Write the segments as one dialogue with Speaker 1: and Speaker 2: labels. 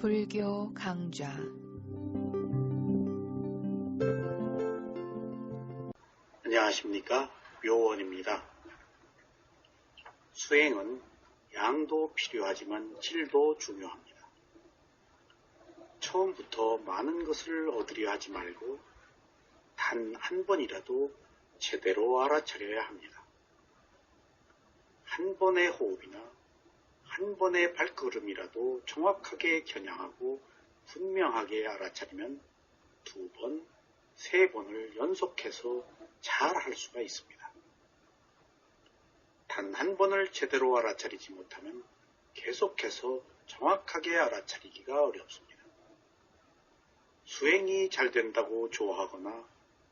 Speaker 1: 불교 강좌
Speaker 2: 안녕하십니까, 묘원입니다. 수행은 양도 필요하지만 질도 중요합니다. 처음부터 많은 것을 얻으려 하지 말고 단 한 번이라도 제대로 알아차려야 합니다. 한 번의 호흡이나 한 번의 발걸음이라도 정확하게 겨냥하고 분명하게 알아차리면 두 번, 세 번을 연속해서 잘 할 수가 있습니다. 단 한 번을 제대로 알아차리지 못하면 계속해서 정확하게 알아차리기가 어렵습니다. 수행이 잘 된다고 좋아하거나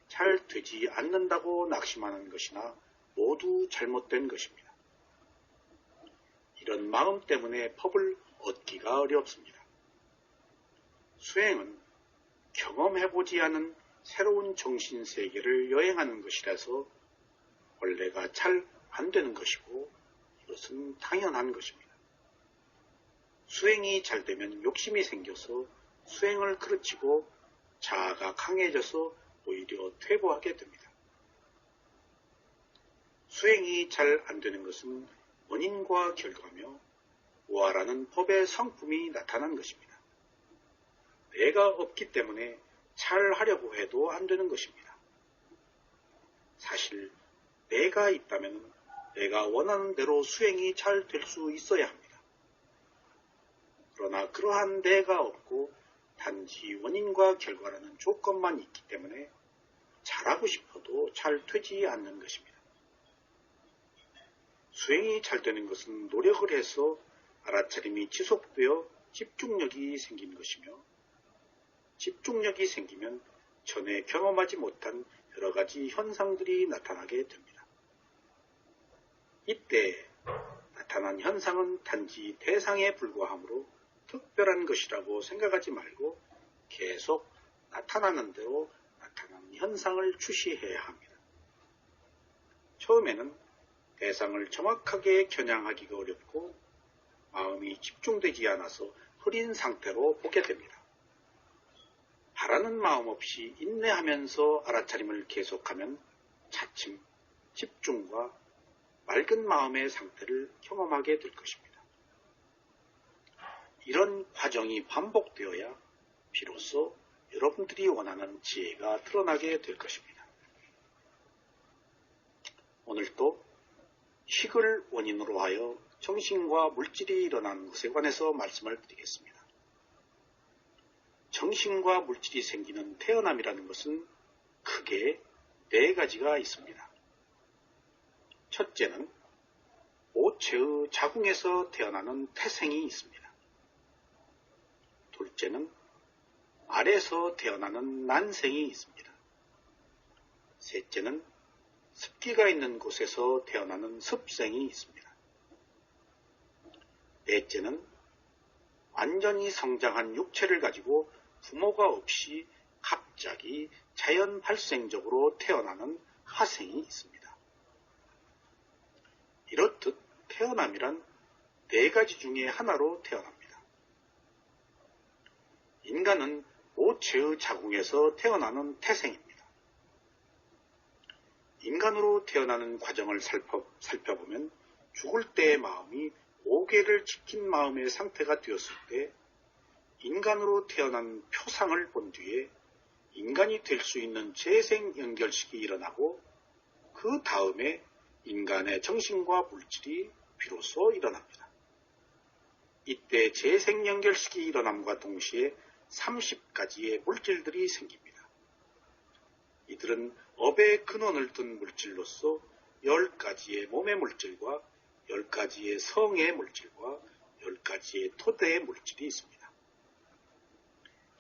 Speaker 2: 잘 되지 않는다고 낙심하는 것이나 모두 잘못된 것입니다. 이런 마음 때문에 법을 얻기가 어렵습니다. 수행은 경험해보지 않은 새로운 정신세계를 여행하는 것이라서 원래가 잘 안 되는 것이고 이것은 당연한 것입니다. 수행이 잘 되면 욕심이 생겨서 수행을 그르치고 자아가 강해져서 오히려 퇴보하게 됩니다. 수행이 잘 안 되는 것은 원인과 결과며 우화라는 법의 성품이 나타난 것입니다. 내가 없기 때문에 잘 하려고 해도 안 되는 것입니다. 사실 내가 있다면 내가 원하는 대로 수행이 잘 될 수 있어야 합니다. 그러나 그러한 내가 없고 단지 원인과 결과라는 조건만 있기 때문에 잘하고 싶어도 잘 되지 않는 것입니다. 수행이 잘 되는 것은 노력을 해서 알아차림이 지속되어 집중력이 생긴 것이며 집중력이 생기면 전에 경험하지 못한 여러 가지 현상들이 나타나게 됩니다. 이때 나타난 현상은 단지 대상에 불과하므로 특별한 것이라고 생각하지 말고 계속 나타나는 대로 나타난 현상을 주시해야 합니다. 처음에는 대상을 정확하게 겨냥하기가 어렵고 마음이 집중되지 않아서 흐린 상태로 보게 됩니다. 바라는 마음 없이 인내하면서 알아차림을 계속하면 차츰 집중과 맑은 마음의 상태를 경험하게 될 것입니다. 이런 과정이 반복되어야 비로소 여러분들이 원하는 지혜가 드러나게 될 것입니다. 오늘도 식을 원인으로 하여 정신과 물질이 일어나는 것에 관해서 말씀을 드리겠습니다. 정신과 물질이 생기는 태어남이라는 것은 크게 네 가지가 있습니다. 첫째는 모체의 자궁에서 태어나는 태생이 있습니다. 둘째는 알에서 태어나는 난생이 있습니다. 셋째는 습기가 있는 곳에서 태어나는 습생이 있습니다. 넷째는 완전히 성장한 육체를 가지고 부모가 없이 갑자기 자연 발생적으로 태어나는 화생이 있습니다. 이렇듯 태어남이란 네 가지 중에 하나로 태어납니다. 인간은 모체의 자궁에서 태어나는 태생입니다. 인간으로 태어나는 과정을 살펴보면 죽을 때의 마음이 오계를 지킨 마음의 상태가 되었을 때 인간으로 태어난 표상을 본 뒤에 인간이 될 수 있는 재생 연결식이 일어나고 그 다음에 인간의 정신과 물질이 비로소 일어납니다. 이때 재생 연결식이 일어남과 동시에 30가지의 물질들이 생깁니다. 이들은 업의 근원을 둔 물질로서 10가지의 몸의 물질과 10가지의 성의 물질과 10가지의 토대의 물질이 있습니다.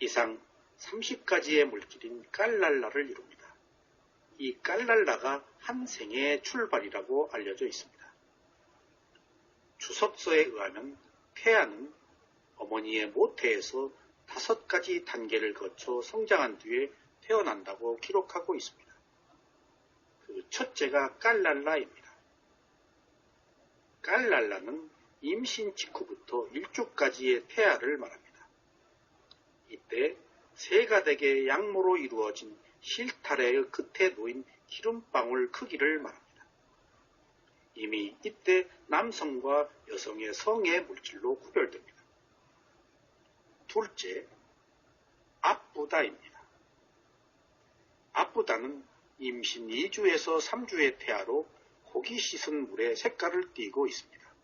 Speaker 2: 이상 30가지의 물질인 깔랄라를 이룹니다. 이 깔랄라가 한 생의 출발이라고 알려져 있습니다. 주석서에 의하면 태아는 어머니의 모태에서 5가지 단계를 거쳐 성장한 뒤에 태어난다고 기록하고 있습니다. 그 첫째가 깔랄라입니다. 깔랄라는 임신 직후부터 일주까지의 태아를 말합니다. 이때 세가닥의 양모로 이루어진 실타래의 끝에 놓인 기름방울 크기를 말합니다. 이미 이때 남성과 여성의 성의 물질로 구별됩니다. 둘째, 앞부다입니다. 앞부다는 임신 2주에서 3주의 태아로 고기 씻은 물에 색깔을 띠고 있습니다.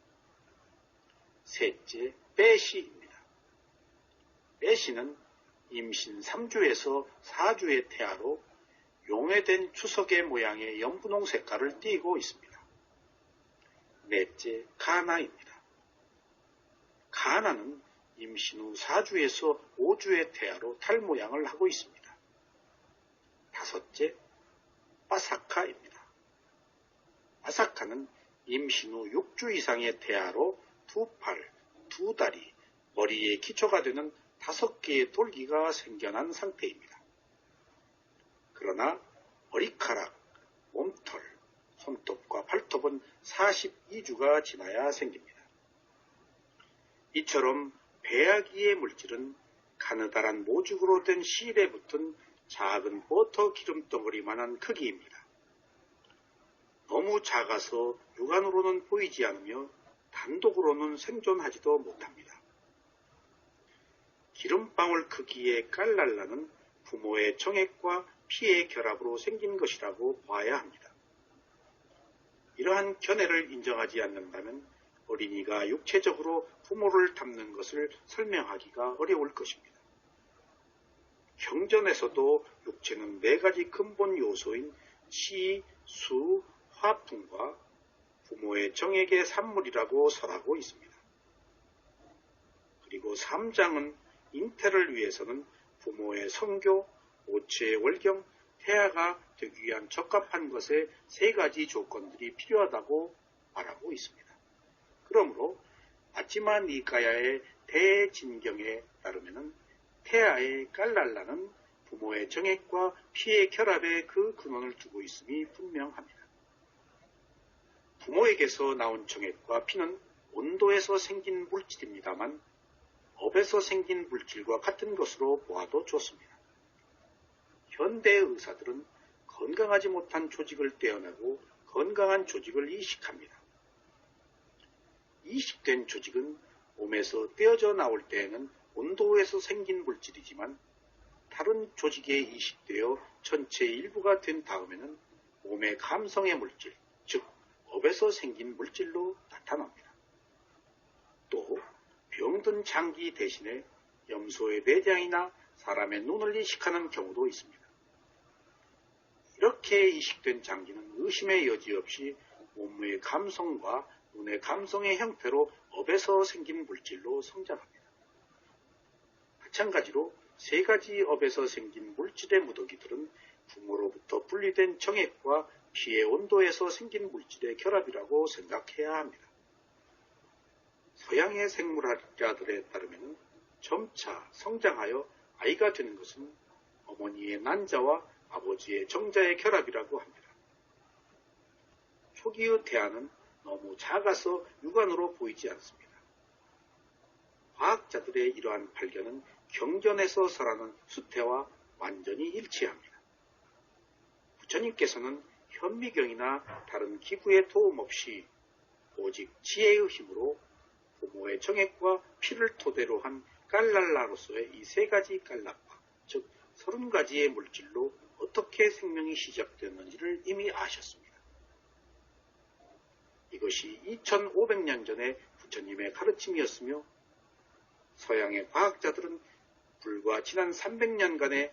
Speaker 2: 셋째, 빼시입니다. 빼시는 임신 3주에서 4주의 태아로 용해된 추석의 모양의 연분홍 색깔을 띠고 있습니다. 넷째, 가나입니다. 가나는 임신 후 4주에서 5주의 태아로 탈 모양을 하고 있습니다. 다섯째, 빠사카입니다. 빠사카는 임신 후 6주 이상의 태아로 두 팔, 두 다리, 머리에 기초가 되는 5개의 돌기가 생겨난 상태입니다. 그러나 머리카락, 몸털, 손톱과 발톱은 42주가 지나야 생깁니다. 이처럼 배아기의 물질은 가느다란 모죽으로 된 실에 붙은 작은 버터 기름덩어리만한 크기입니다. 너무 작아서 육안으로는 보이지 않으며 단독으로는 생존하지도 못합니다. 기름방울 크기의 깔랄라는 부모의 정액과 피의 결합으로 생긴 것이라고 봐야 합니다. 이러한 견해를 인정하지 않는다면 어린이가 육체적으로 부모를 닮는 것을 설명하기가 어려울 것입니다. 경전에서도 육체는 4가지 근본 요소인 치, 수, 화풍과 부모의 정액의 산물이라고 설하고 있습니다. 그리고 3장은 잉태를 위해서는 부모의 성교, 오체의 월경, 태아가 되기 위한 적합한 것에 3가지 조건들이 필요하다고 말하고 있습니다. 그러므로 아치마 니카야의 대진경에 따르면 태아의 깔랄라는 부모의 정액과 피의 결합에 그 근원을 두고 있음이 분명합니다. 부모에게서 나온 정액과 피는 온도에서 생긴 물질입니다만 업에서 생긴 물질과 같은 것으로 보아도 좋습니다. 현대 의사들은 건강하지 못한 조직을 떼어내고 건강한 조직을 이식합니다. 이식된 조직은 몸에서 떼어져 나올 때에는 온도에서 생긴 물질이지만 다른 조직에 이식되어 전체의 일부가 된 다음에는 몸의 감성의 물질, 즉 업에서 생긴 물질로 나타납니다. 또 병든 장기 대신에 염소의 내장이나 사람의 눈을 이식하는 경우도 있습니다. 이렇게 이식된 장기는 의심의 여지 없이 몸의 감성과 눈의 감성의 형태로 업에서 생긴 물질로 성장합니다. 마찬가지로 3가지 업에서 생긴 물질의 무더기들은 부모로부터 분리된 정액과 피의 온도에서 생긴 물질의 결합이라고 생각해야 합니다. 서양의 생물학자들에 따르면 점차 성장하여 아이가 되는 것은 어머니의 난자와 아버지의 정자의 결합이라고 합니다. 초기의 태아는 너무 작아서 육안으로 보이지 않습니다. 과학자들의 이러한 발견은 경전에서 설하는 수태와 완전히 일치합니다. 부처님께서는 현미경이나 다른 기구의 도움 없이 오직 지혜의 힘으로 부모의 정액과 피를 토대로 한 깔랄라로서의 이 3가지 깔락파, 즉 30가지의 물질로 어떻게 생명이 시작되었는지를 이미 아셨습니다. 이것이 2500년 전의 부처님의 가르침이었으며 서양의 과학자들은 불과 지난 300년간의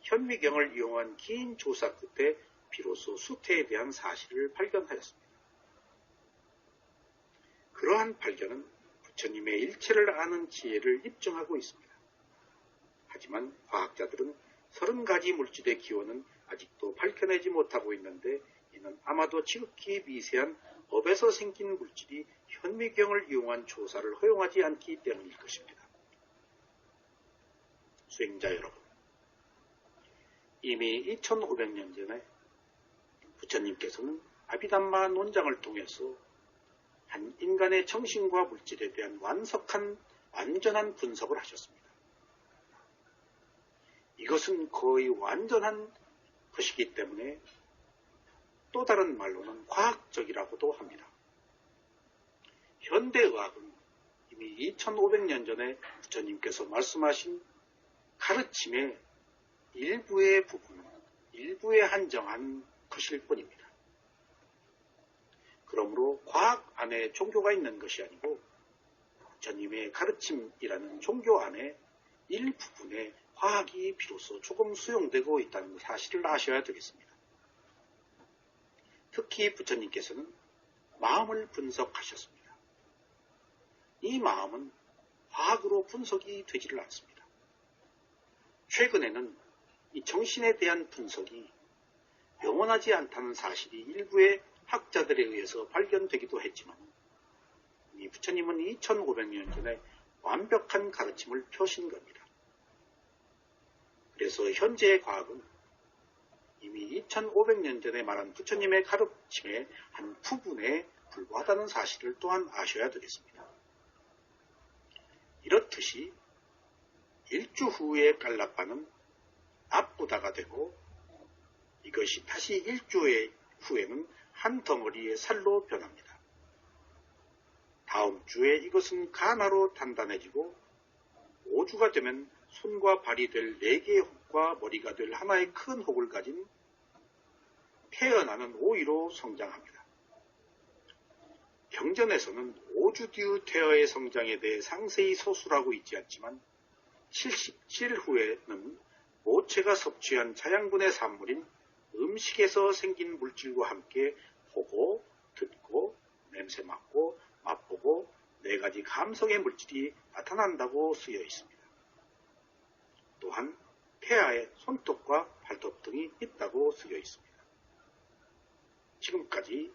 Speaker 2: 현미경을 이용한 긴 조사 끝에 비로소 수태에 대한 사실을 발견하였습니다. 그러한 발견은 부처님의 일체를 아는 지혜를 입증하고 있습니다. 하지만 과학자들은 30가지 물질의 기원은 아직도 밝혀내지 못하고 있는데 이는 아마도 지극히 미세한 업에서 생긴 물질이 현미경을 이용한 조사를 허용하지 않기 때문일 것입니다. 수행자 여러분, 이미 2500년 전에 부처님께서는 아비담마 논장을 통해서 한 인간의 정신과 물질에 대한 완전한 분석을 하셨습니다. 이것은 거의 완전한 것이기 때문에 또 다른 말로는 과학적이라고도 합니다. 현대의학은 이미 2500년 전에 부처님께서 말씀하신 가르침의 일부의 부분은 일부에 한정한 것일 뿐입니다. 그러므로 과학 안에 종교가 있는 것이 아니고 부처님의 가르침이라는 종교 안에 일부분의 과학이 비로소 조금 수용되고 있다는 사실을 아셔야 되겠습니다. 특히 부처님께서는 마음을 분석하셨습니다. 이 마음은 과학으로 분석이 되지를 않습니다. 최근에는 이 정신에 대한 분석이 영원하지 않다는 사실이 일부의 학자들에 의해서 발견되기도 했지만 이 부처님은 2500년 전에 완벽한 가르침을 펴신 겁니다. 그래서 현재의 과학은 이미 2500년 전에 말한 부처님의 가르침의 한 부분에 불과하다는 사실을 또한 아셔야 되겠습니다. 이렇듯이 일주 후에 깔락바는 나쁘다가 되고 이것이 다시 일주 후에는 한 덩어리의 살로 변합니다. 다음 주에 이것은 가나로 단단해지고 5주가 되면 손과 발이 될 4개의 혹과 머리가 될 하나의 큰 혹을 가진 태어나는 오이로 성장합니다. 경전에서는 5주 뒤 태어의 성장에 대해 상세히 서술하고 있지 않지만 77 후에는 모체가 섭취한 자양분의 산물인 음식에서 생긴 물질과 함께 보고, 듣고, 냄새 맡고, 맛보고 4가지 감성의 물질이 나타난다고 쓰여 있습니다. 또한 태아에 손톱과 발톱 등이 있다고 쓰여 있습니다. 지금까지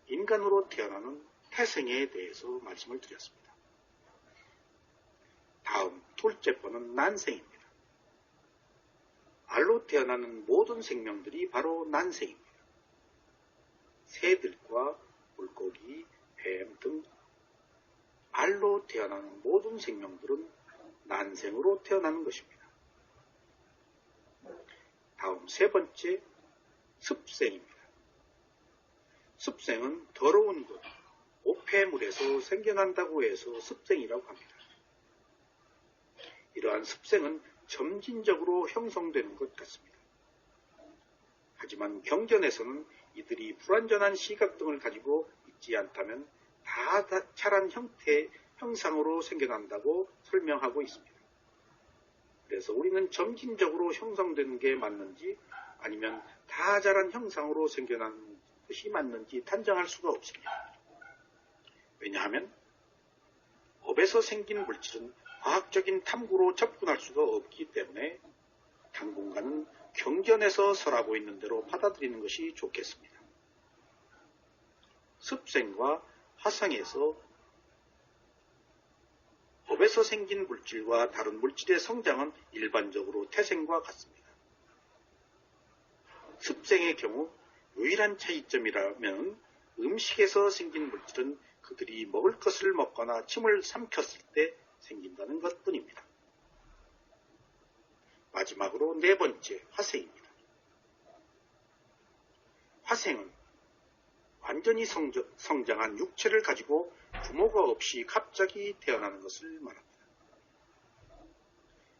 Speaker 2: 인간으로 태어나는 태생에 대해서 말씀을 드렸습니다. 다음 둘째 번은 난생입니다. 알로 태어나는 모든 생명들이 바로 난생입니다. 새들과 물고기, 뱀 등 알로 태어나는 모든 생명들은 난생으로 태어나는 것입니다. 다음 세 번째, 습생입니다. 습생은 더러운 것, 오폐물에서 생겨난다고 해서 습생이라고 합니다. 이러한 습생은 점진적으로 형성되는 것 같습니다. 하지만 경전에서는 이들이 불완전한 시각 등을 가지고 있지 않다면 다 자란 형상으로 생겨난다고 설명하고 있습니다. 그래서 우리는 점진적으로 형성되는 게 맞는지 아니면 다 자란 형상으로 생겨난 것이 맞는지 단정할 수가 없습니다. 왜냐하면 업에서 생긴 물질은 과학적인 탐구로 접근할 수가 없기 때문에 당분간은 경전에서 설하고 있는 대로 받아들이는 것이 좋겠습니다. 습생과 화상에서 업에서 생긴 물질과 다른 물질의 성장은 일반적으로 태생과 같습니다. 습생의 경우 유일한 차이점이라면 음식에서 생긴 물질은 그들이 먹을 것을 먹거나 침을 삼켰을 때 생긴다는 것뿐입니다. 마지막으로 네 번째, 화생입니다. 화생은 완전히 성장한 육체를 가지고 부모가 없이 갑자기 태어나는 것을 말합니다.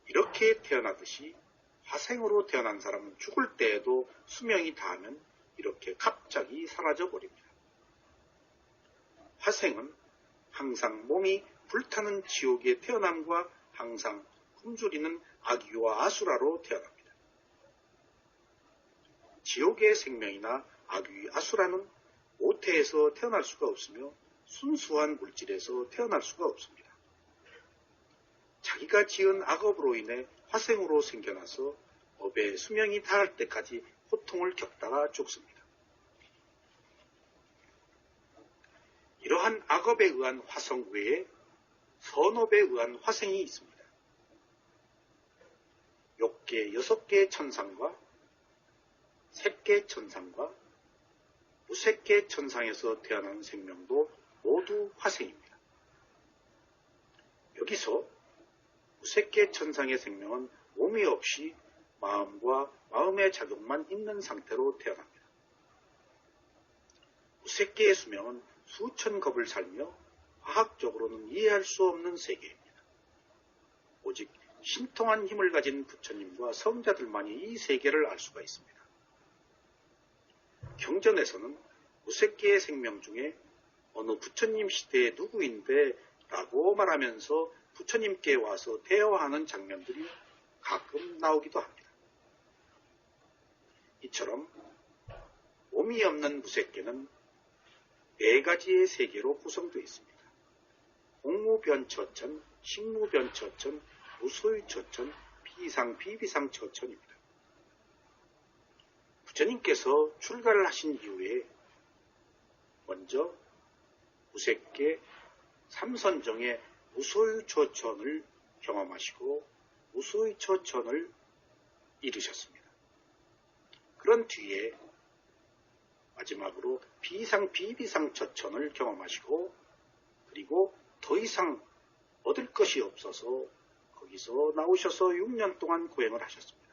Speaker 2: 이렇게 태어나듯이 화생으로 태어난 사람은 죽을 때에도 수명이 다하면 이렇게 갑자기 사라져 버립니다. 화생은 항상 몸이 불타는 지옥의 태어남과 항상 굶주리는 악귀와 아수라로 태어납니다. 지옥의 생명이나 악귀, 아수라는 모태에서 태어날 수가 없으며 순수한 물질에서 태어날 수가 없습니다. 자기가 지은 악업으로 인해 화생으로 생겨나서 업의 수명이 닿을 때까지 고통을 겪다가 죽습니다. 이러한 악업에 의한 화성 외에 선업에 의한 화생이 있습니다. 욕계 6개 천상과 색계 천상과 무색계 천상에서 태어난 생명도 모두 화생입니다. 여기서 무색계 천상의 생명은 몸이 없이 마음과 마음의 작용만 있는 상태로 태어납니다. 무색계의 수명은 수천 겁을 살며 과학적으로는 이해할 수 없는 세계입니다. 오직 신통한 힘을 가진 부처님과 성자들만이 이 세계를 알 수가 있습니다. 경전에서는 무색계의 생명 중에 어느 부처님 시대의 누구인데 라고 말하면서 부처님께 와서 대화하는 장면들이 가끔 나오기도 합니다. 이처럼 몸이 없는 무색계는 4가지의 세계로 구성되어 있습니다. 공무변처천, 식무변처천, 무소유처천, 비상비비상처천입니다. 부처님께서 출가를 하신 이후에 먼저 무색계 삼선정의 무소유처천을 경험하시고 무소유처천을 이루셨습니다. 그런 뒤에 마지막으로 비상비비상처천을 경험하시고 그리고 더 이상 얻을 것이 없어서 거기서 나오셔서 6년 동안 고행을 하셨습니다.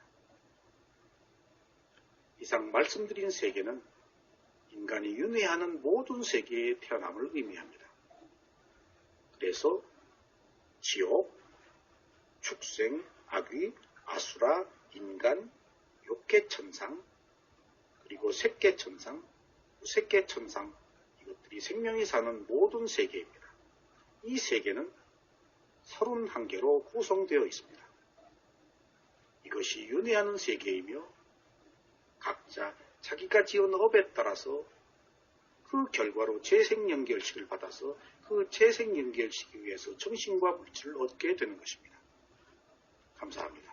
Speaker 2: 이상 말씀드린 세계는 인간이 윤회하는 모든 세계의 태어남을 의미합니다. 그래서 지옥, 축생, 악귀, 아수라, 인간, 욕계천상, 그리고 색계천상, 무색계천상, 이것들이 생명이 사는 모든 세계입니다. 이 세계는 31개로 구성되어 있습니다. 이것이 윤회하는 세계이며 각자 자기가 지은 업에 따라서 그 결과로 재생연결식을 받아서 그 재생연결식을 위해서 정신과 물질을 얻게 되는 것입니다. 감사합니다.